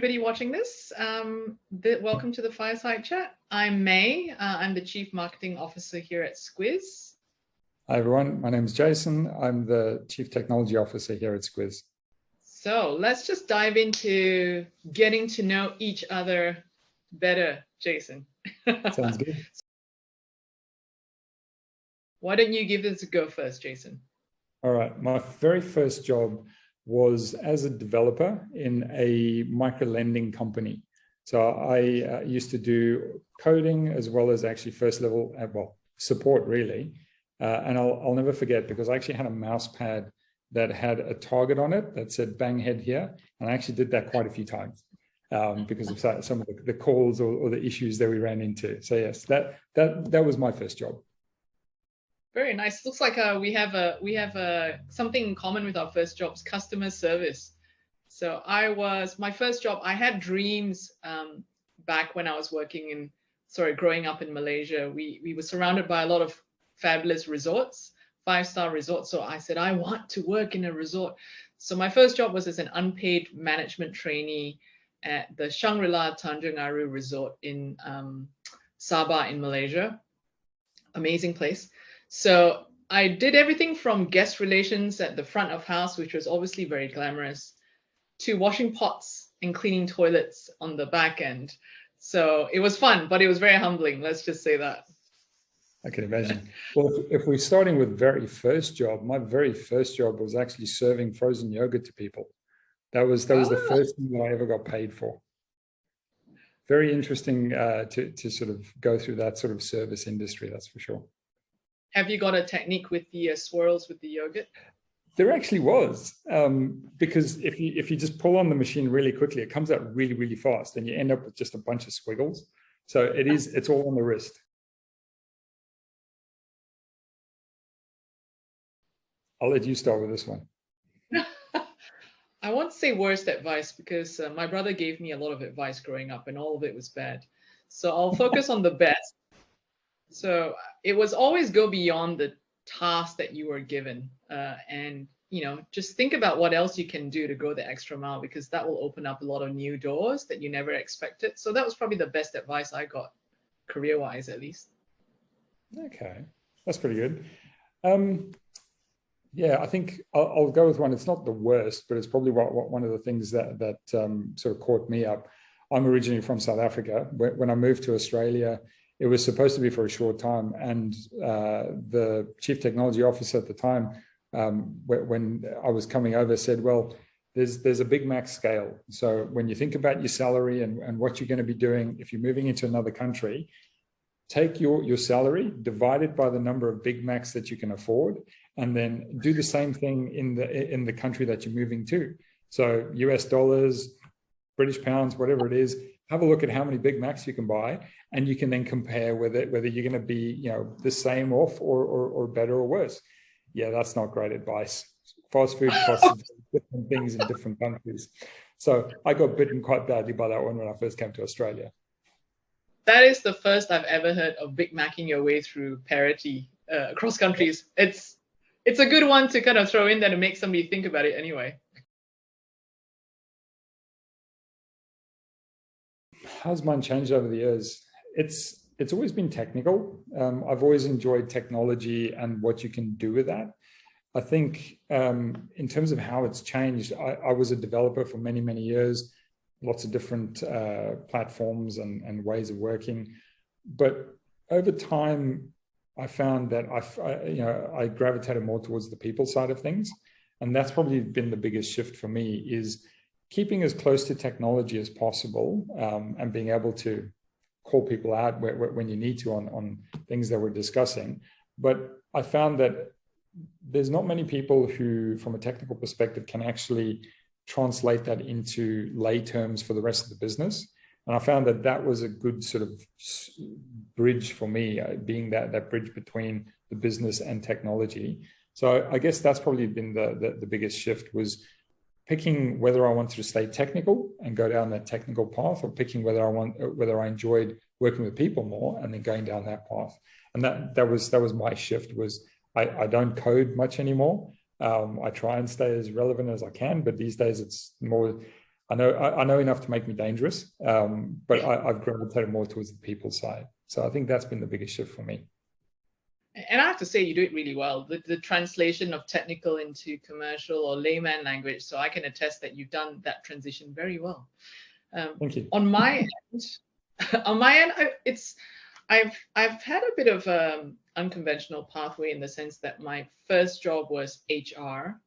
everybody watching this. Welcome to the Fireside Chat. I'm Mei. I'm the Chief Marketing Officer here at Squiz. Hi, everyone. My name is Jason. I'm the Chief Technology Officer here at Squiz. So let's just dive into getting to know each other better, Jason. Sounds good. Why don't you give this a go first, Jason? All right. My very first job was as a developer in a micro-lending company. So I used to do coding as well as actually first level, support really. And I'll never forget, because I actually had a mouse pad that had a target on it that said bang head here. And I actually did that quite a few times because of some of the calls or the issues that we ran into. So yes, that was my first job. Very nice. Looks like we have something in common with our first jobs: customer service. So my first job, I had dreams back when I was growing up in Malaysia. We were surrounded by a lot of fabulous resorts, 5-star resorts. So I said, I want to work in a resort. So my first job was as an unpaid management trainee at the Shangri-La Tanjung Aru Resort in Sabah in Malaysia. Amazing place. So I did everything from guest relations at the front of house, which was obviously very glamorous, to washing pots and cleaning toilets on the back end. So it was fun, but it was very humbling. Let's just say that. I can imagine. Well, if we're starting with very first job, my very first job was actually serving frozen yogurt to people. That was the first thing that I ever got paid for. Very interesting to sort of go through that sort of service industry, that's for sure. Have you got a technique with the swirls with the yogurt? There actually was, because if you just pull on the machine really quickly, it comes out really, really fast, and you end up with just a bunch of squiggles. So it's all on the wrist. I'll let you start with this one. I won't say worst advice, because my brother gave me a lot of advice growing up, and all of it was bad. So I'll focus on the best. So it was always go beyond the task that you were given, and just think about what else you can do to go the extra mile, because that will open up a lot of new doors that you never expected. So that was probably the best advice I got, career-wise at least. Okay, that's pretty good. Yeah, I think I'll go with one. It's not the worst, but it's probably one of the things that sort of caught me up. I'm originally from South Africa. When I moved to Australia, it was supposed to be for a short time, and the chief technology officer at the time, when I was coming over, said, well, there's a Big Mac scale. So when you think about your salary and what you're going to be doing, if you're moving into another country, take your salary, divide it by the number of Big Macs that you can afford, and then do the same thing in the country that you're moving to. So US dollars, British pounds, whatever it is, have a look at how many Big Macs you can buy, and you can then compare whether you're going to be the same off or better or worse. Yeah, that's not great advice. Fast food costs different things in different countries. So I got bitten quite badly by that one when I first came to Australia. That is the first I've ever heard of Big Macking your way through parity across countries. It's a good one to kind of throw in there to make somebody think about it anyway. How's mine changed over the years? It's always been technical. I've always enjoyed technology and what you can do with that. I think in terms of how it's changed, I was a developer for many, many years, lots of different platforms and ways of working. But over time, I found that I gravitated more towards the people side of things. And that's probably been the biggest shift for me, is keeping as close to technology as possible, and being able to call people out when you need to on things that we're discussing. But I found that there's not many people who, from a technical perspective, can actually translate that into lay terms for the rest of the business. And I found that was a good sort of bridge for me, being that bridge between the business and technology. So I guess that's probably been the biggest shift, was picking whether I wanted to stay technical and go down that technical path, or picking whether I enjoyed working with people more and then going down that path. And that was my shift. Was I don't code much anymore. I try and stay as relevant as I can, but these days it's more I know enough to make me dangerous, but I've gravitated more towards the people side. So I think that's been the biggest shift for me. And I have to say, you do it really well. The translation of technical into commercial or layman language. So I can attest that you've done that transition very well. Thank you. On my end, I've had a bit of unconventional pathway in the sense that my first job was HR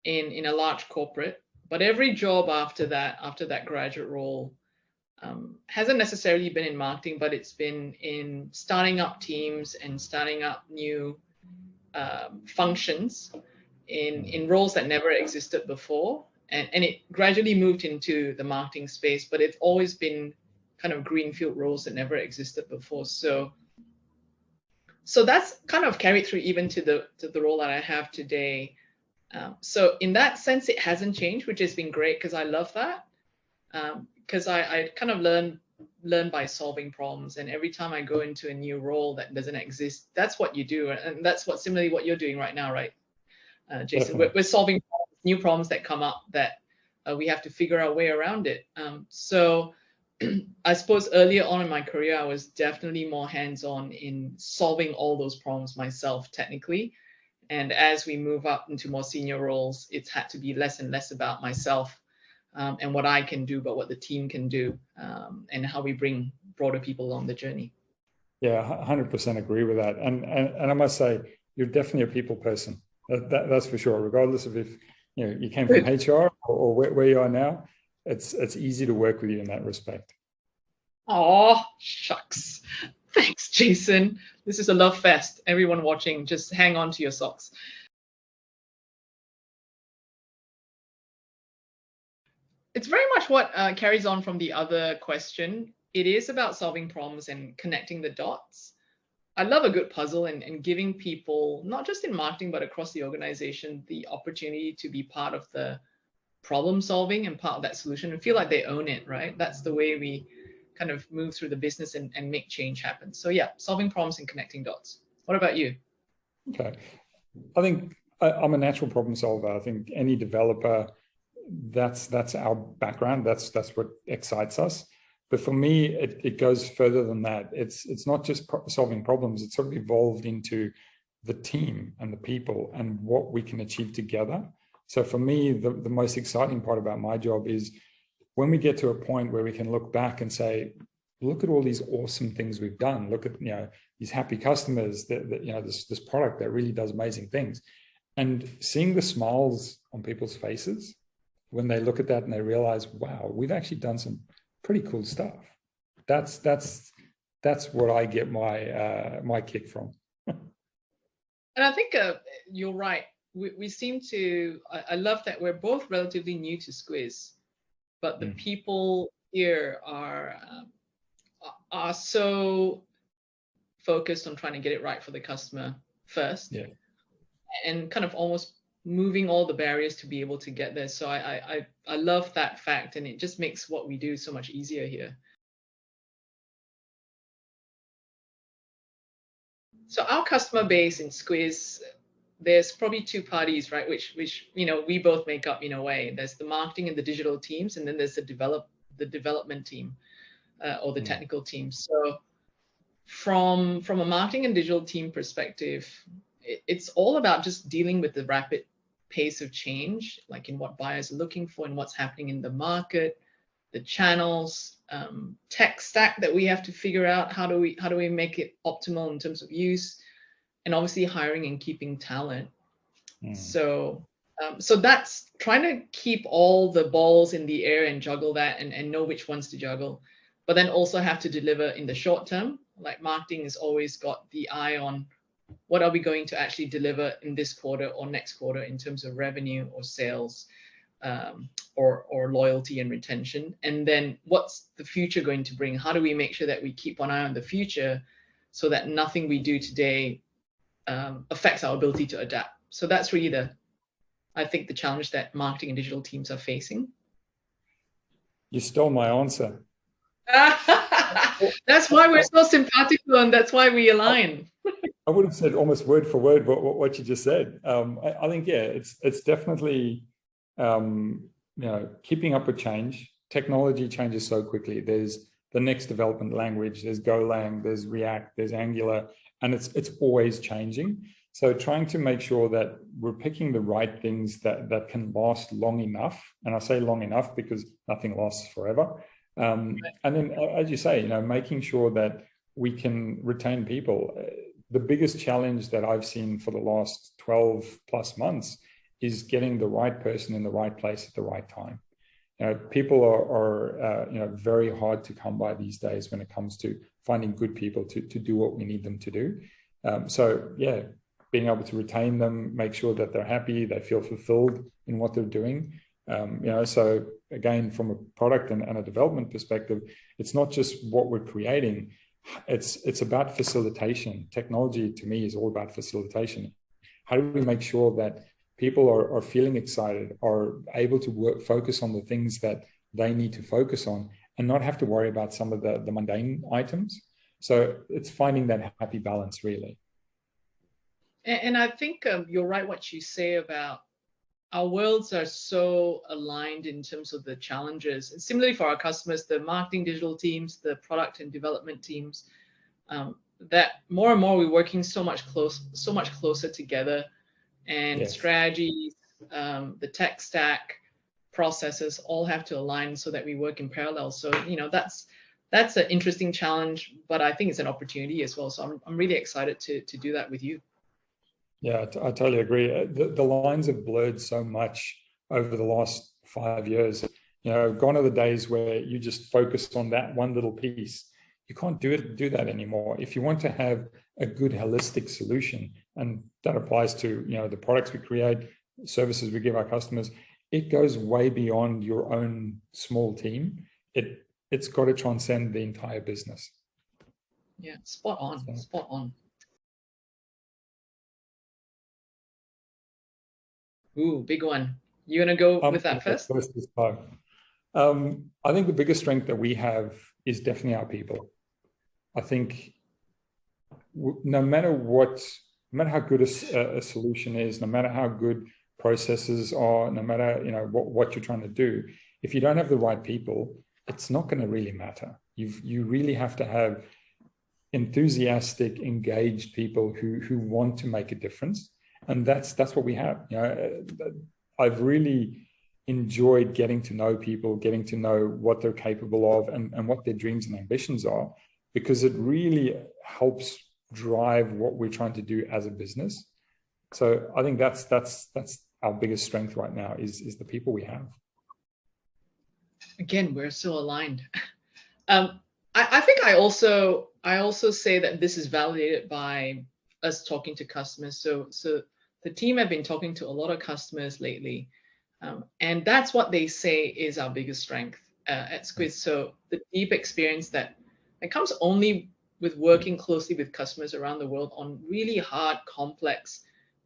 in a large corporate, but every job after that graduate role, hasn't necessarily been in marketing, but it's been in starting up teams and starting up new functions in roles that never existed before. And it gradually moved into the marketing space, but it's always been kind of greenfield roles that never existed before. So that's kind of carried through even to the role that I have today. So in that sense, it hasn't changed, which has been great because I love that. Because I kind of learn by solving problems, and every time I go into a new role that doesn't exist, that's what you do, and that's similarly what you're doing right now, right, Jason? We're solving new problems that come up that we have to figure our way around it. So I suppose earlier on in my career, I was definitely more hands-on in solving all those problems myself technically, and as we move up into more senior roles, it's had to be less and less about myself. And what I can do, but what the team can do, and how we bring broader people along the journey. Yeah, 100% agree with that. And I must say, you're definitely a people person. That's for sure. Regardless of if you came from HR or where you are now, it's easy to work with you in that respect. Oh, shucks. Thanks, Jason. This is a love fest. Everyone watching, just hang on to your socks. It's very much what carries on from the other question. It is about solving problems and connecting the dots. I love a good puzzle and giving people, not just in marketing, but across the organization, the opportunity to be part of the problem solving and part of that solution and feel like they own it, right? That's the way we kind of move through the business and make change happen. So yeah, solving problems and connecting dots. What about you? Okay. I think I'm a natural problem solver. I think any developer, that's our background. That's what excites us. But for me, it goes further than that. It's not just solving problems. It's sort of evolved into the team and the people and what we can achieve together. So for me, the most exciting part about my job is when we get to a point where we can look back and say, look at all these awesome things we've done. Look at these happy customers that this product that really does amazing things, and seeing the smiles on people's faces when they look at that and they realize, wow, we've actually done some pretty cool stuff. That's what I get my kick from. And I think you're right. We seem to, I love that we're both relatively new to Squiz, but the people here are so focused on trying to get it right for the customer first, and kind of almost moving all the barriers to be able to get there. So I love that fact, and it just makes what we do so much easier here. So our customer base in Squiz, there's probably two parties, right? Which we both make up in a way. There's the marketing and the digital teams, and then there's the development team or the technical team. So from a marketing and digital team perspective, it's all about just dealing with the rapid pace of change, like in what buyers are looking for and what's happening in the market, the channels, tech stack that we have to figure out. How do we make it optimal in terms of use, and obviously hiring and keeping talent. So that's trying to keep all the balls in the air and juggle that and know which ones to juggle, but then also have to deliver in the short term. Like marketing has always got the eye on what are we going to actually deliver in this quarter or next quarter in terms of revenue or sales, or loyalty and retention. And then what's the future going to bring? How do we make sure that we keep one eye on the future so that nothing we do today affects our ability to adapt? So that's really I think the challenge that marketing and digital teams are facing. You stole my answer. That's why we're so simpatico, and that's why we align. I would have said almost word for word what you just said. I think, it's definitely keeping up with change. Technology changes so quickly. There's the next development language, there's Golang, there's React, there's Angular, and it's always changing. So trying to make sure that we're picking the right things that can last long enough. And I say long enough because nothing lasts forever. And then, as you say, making sure that we can retain people. The biggest challenge that I've seen for the last 12 plus months is getting the right person in the right place at the right time. People are very hard to come by these days when it comes to finding good people to do what we need them to do. Being able to retain them, make sure that they're happy, they feel fulfilled in what they're doing. So again, from a product and a development perspective, it's not just what we're creating. It's about facilitation. Technology to me is all about facilitation. How do we make sure that people are feeling excited, are able to focus on the things that they need to focus on and not have to worry about some of the mundane items? So it's finding that happy balance, really. And I think you're right what you say about our worlds are so aligned in terms of the challenges. And similarly for our customers, the marketing digital teams, the product and development teams, that more and more we're working so much closer together, and strategies, the tech stack, processes all have to align so that we work in parallel. So that's an interesting challenge, but I think it's an opportunity as well. So I'm really excited to do that with you. Yeah, I totally agree. The lines have blurred so much over the last 5 years. Gone are the days where you just focus on that one little piece. You can't do that anymore. If you want to have a good holistic solution, and that applies to the products we create, services we give our customers, it goes way beyond your own small team. It's got to transcend the entire business. Yeah, spot on. Ooh, big one. You gonna go with that first? I think the biggest strength that we have is definitely our people. I think no matter how good a solution is, no matter how good processes are, no matter what you're trying to do, if you don't have the right people, it's not going to really matter. You really have to have enthusiastic, engaged people who want to make a difference. And that's what we have. I've really enjoyed getting to know people, getting to know what they're capable of and what their dreams and ambitions are, because it really helps drive what we're trying to do as a business. So I think that's our biggest strength right now is the people we have. Again, we're so aligned. I think I also say that this is validated by us talking to customers. So the team have been talking to a lot of customers lately, and that's what they say is our biggest strength at Squiz. So the deep experience that comes only with working closely with customers around the world on really hard, complex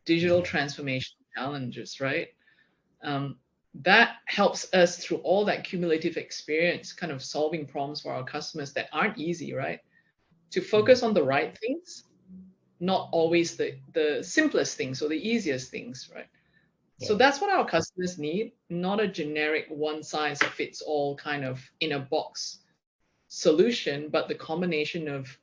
digital transformation challenges, right? That helps us through all that cumulative experience, kind of solving problems for our customers that aren't easy, right? To focus on the right things, not always the simplest things or the easiest things, right? Yeah. So that's what our customers need, not a generic one-size-fits-all kind of in a box solution, but the combination of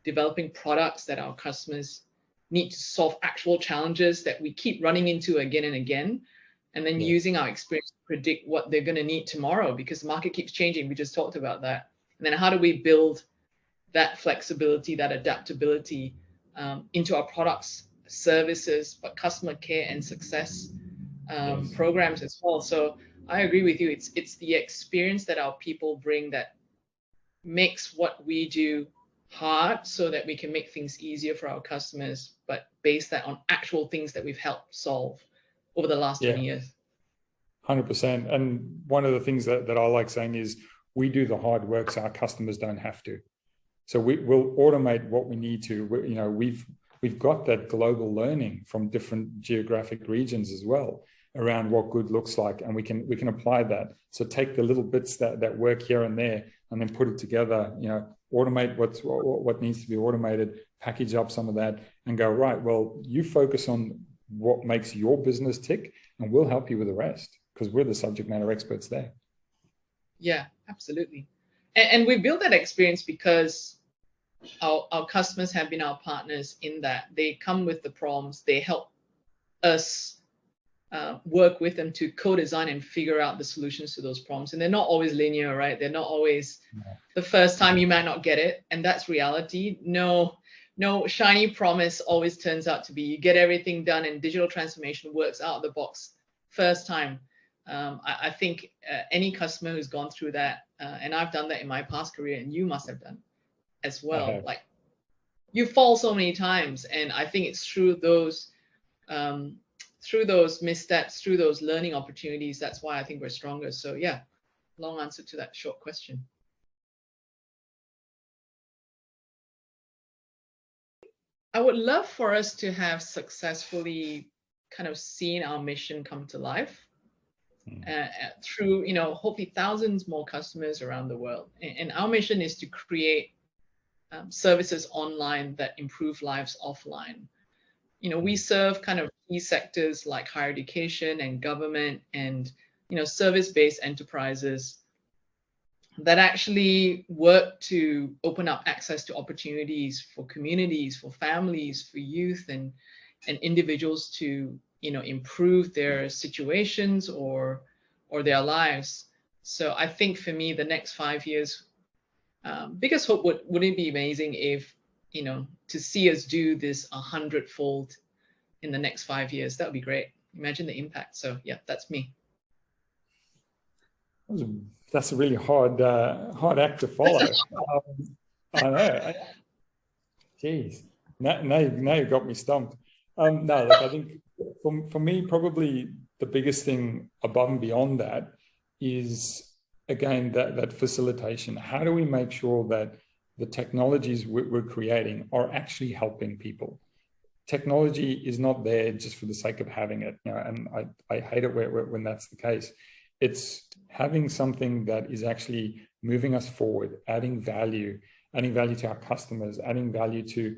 developing products that our customers need to solve actual challenges that we keep running into again and again, and then using our experience to predict what they're going to need tomorrow, because the market keeps changing. We just talked about that. And then how do we build that flexibility, that adaptability into our products, services, but customer care and success programs as well. So I agree with you. It's the experience that our people bring that makes what we do hard, so that we can make things easier for our customers, but base that on actual things that we've helped solve over the last 20 years. 100%. And one of the things that I like saying is we do the hard work so our customers don't have to. So we'll automate what we need to. We've got that global learning from different geographic regions as well around what good looks like, and we can apply that. So take the little bits that work here and there, and then put it together. Automate what needs to be automated, package up some of that, and go, right, well, you focus on what makes your business tick, and we'll help you with the rest. because we're the subject matter experts there. Yeah, absolutely. And we built that experience because our customers have been our partners in that they come with the problems, they help us work with them to co-design and figure out the solutions to those problems. And they're not always linear, right? They're not always the first time you might not get it, and that's reality. No shiny promise always turns out to be you get everything done and digital transformation works out of the box first time. I think any customer who's gone through that, and I've done that in my past career, and you must have done as well. Like you fall so many times, and I think it's through those missteps, through those learning opportunities, that's why I think we're stronger. So yeah, long answer to that short question. I would love for us to have successfully kind of seen our mission come to life through, hopefully thousands more customers around the world. And our mission is to create services online that improve lives offline. We serve kind of key sectors like higher education and government and, service-based enterprises that actually work to open up access to opportunities for communities, for families, for youth and individuals to, improve their situations or their lives. So I think for me, the next 5 years, biggest hope wouldn't it be amazing if, to see us do this 100-fold in the next 5 years? That would be great. Imagine the impact. So yeah, that's me. That's a really hard act to follow. I know. Geez, now you've got me stumped. No, look, I think for me, probably the biggest thing above and beyond that is, again, that facilitation. How do we make sure that the technologies we're creating are actually helping people? Technology is not there just for the sake of having it, and I hate it when that's the case. It's having something that is actually moving us forward, adding value to our customers, adding value to,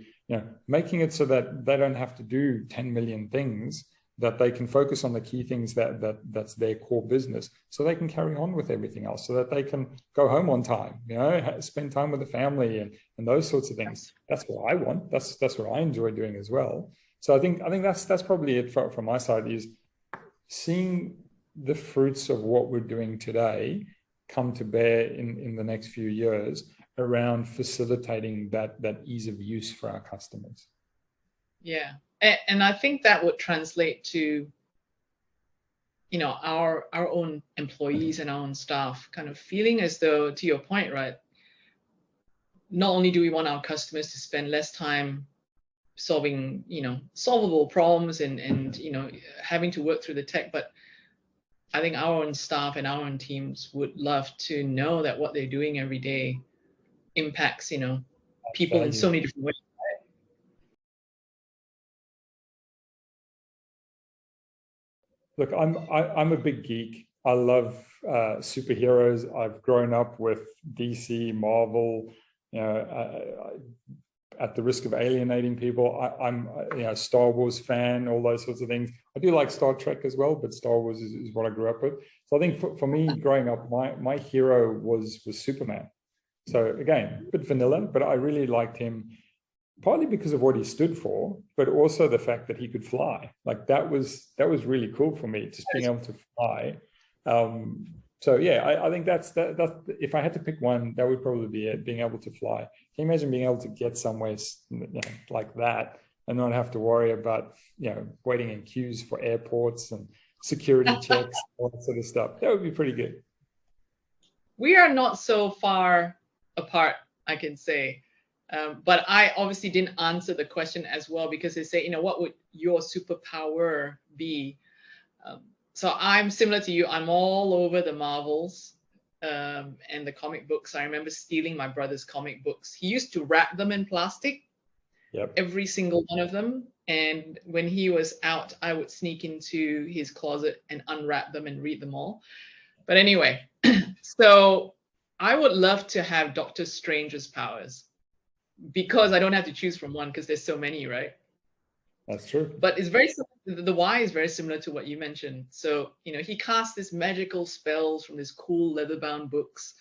making it so that they don't have to do 10 million things, that they can focus on the key things that's their core business, so they can carry on with everything else, so that they can go home on time, spend time with the family and those sorts of things. That's what I want. That's what I enjoy doing as well. So I think that's probably it from my side, is seeing the fruits of what we're doing today come to bear in the next few years around facilitating that ease of use for our customers. Yeah. And I think that would translate to, our own employees and our own staff kind of feeling as though, to your point, right, not only do we want our customers to spend less time solving, solvable problems and having to work through the tech, but I think our own staff and our own teams would love to know that what they're doing every day impacts, people in so many different ways. Look, I'm a big geek. I love superheroes. I've grown up with DC, Marvel. At the risk of alienating people, I'm a Star Wars fan. All those sorts of things. I do like Star Trek as well, but Star Wars is what I grew up with. So I think for me, growing up, my hero was Superman. So again, a bit vanilla, but I really liked him, partly because of what he stood for, but also the fact that he could fly. Like that was really cool for me, just being able to fly. So yeah, I think that's if I had to pick one, that would probably be it, being able to fly. Can you imagine being able to get somewhere like that and not have to worry about waiting in queues for airports and security checks, all that sort of stuff? That would be pretty good. We are not so far apart, I can say. But I obviously didn't answer the question as well, because they say, what would your superpower be? So I'm similar to you. I'm all over the Marvels and the comic books. I remember stealing my brother's comic books. He used to wrap them in plastic, every single one of them. And when he was out, I would sneak into his closet and unwrap them and read them all. But anyway, so I would love to have Doctor Strange's powers, because I don't have to choose from one, because there's so many, right? That's true. But it's very similar the why is very similar to what you mentioned. So, he casts these magical spells from these cool leather-bound books,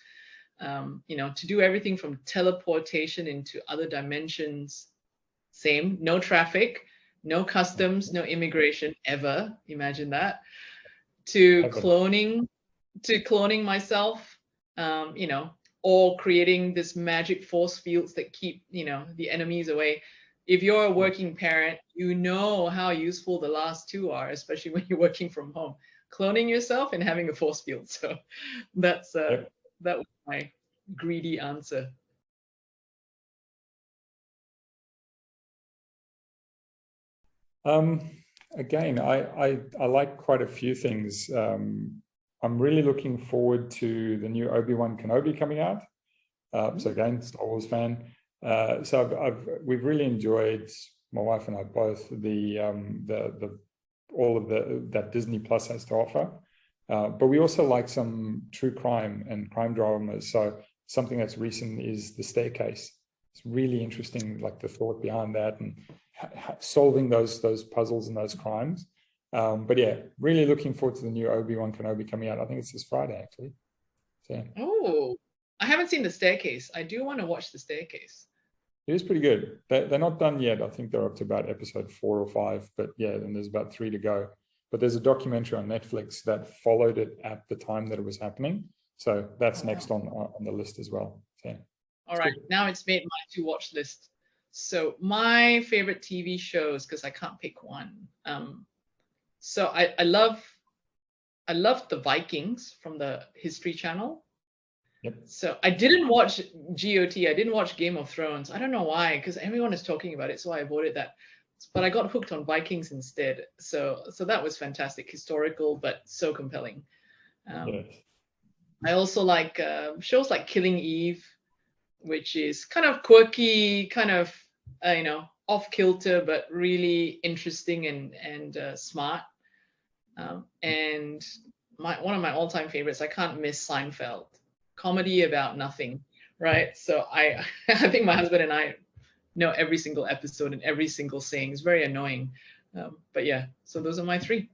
to do everything from teleportation into other dimensions. Same, no traffic, no customs, no immigration ever. Imagine that. To cloning myself, or creating this magic force fields that keep, the enemies away. If you're a working parent, you know how useful the last two are, especially when you're working from home. Cloning yourself and having a force field. So that's that was my greedy answer. Again, I like quite a few things. I'm really looking forward to the new Obi-Wan Kenobi coming out. So again, Star Wars fan. So we've really enjoyed, my wife and I both, all of that Disney Plus has to offer. But we also like some true crime and crime dramas. So something that's recent is The Staircase. It's really interesting, like the thought behind that and solving those puzzles and those crimes. But yeah, really looking forward to the new Obi-Wan Kenobi coming out. I think it's this Friday, actually. So, oh, I haven't seen The Staircase. I do want to watch The Staircase. It is pretty good. They're not done yet. I think they're up to about episode 4 or 5. But yeah, and there's about 3 to go. But there's a documentary on Netflix that followed it at the time that it was happening. So that's next on the list as well. So, all right, now it's made my to-watch list. So my favorite TV shows, because I can't pick one. So I love the Vikings from the History Channel. Yep. So I didn't watch GOT. I didn't watch Game of Thrones. I don't know why, because everyone is talking about it, so I avoided that. But I got hooked on Vikings instead. So that was fantastic, historical, but so compelling. Yes. I also like shows like Killing Eve, which is kind of quirky, kind of off kilter, but really interesting and smart. And one of my all-time favorites, I can't miss Seinfeld. Comedy about nothing, right? So I think my husband and I know every single episode and every single saying. It's very annoying, but yeah. So those are my 3.